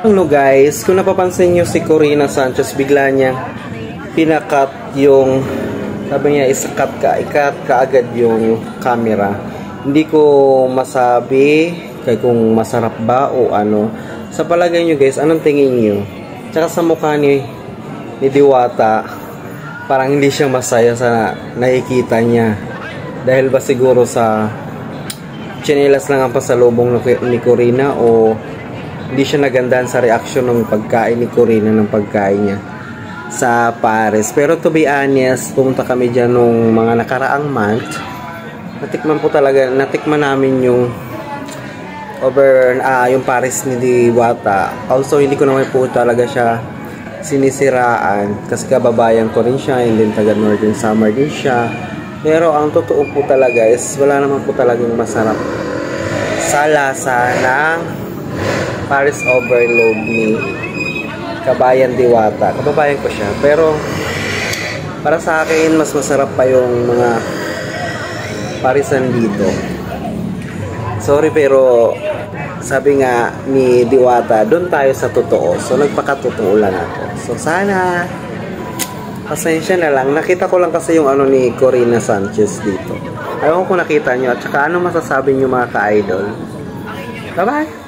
Ano guys, kung napapansin nyo si Corina Sanchez, bigla niya pinakat yung, sabi niya isakat kaagad yung camera. Hindi ko masabi kung masarap ba o ano. Sa palagay nyo guys, anong tingin nyo? Tsaka sa mukha ni Diwata, parang hindi siya masaya sa nakikita niya. Dahil ba siguro sa tsinelas lang ang pasalubong ni Corina o hindi siya nagandahan sa reaksyon ng pagkain ni Corina ng pagkain niya sa Paris. Pero to be honest, pumunta kami dyan nung mga nakaraang month. Natikman namin yung yung Paris ni Diwata. Also, hindi ko naman po talaga siya sinisiraan kasi kababayan ko rin siya, and then taga Northern Summer din siya. Pero ang totoo po talaga is wala naman po talagang masarap sa lasa ng Paris Overload ni Kabayan Diwata. Kababayan ko siya. Pero para sa akin, mas masarap pa yung mga Parisan dito. Sorry, pero sabi nga ni Diwata, doon tayo sa totoo. So nagpakatotoo lang ako. So sana pasensya na lang. Nakita ko lang kasi yung ano ni Corina Sanchez dito. Ayaw ko nakita nyo. At saka ano masasabi nyo mga ka-idol. Bye-bye!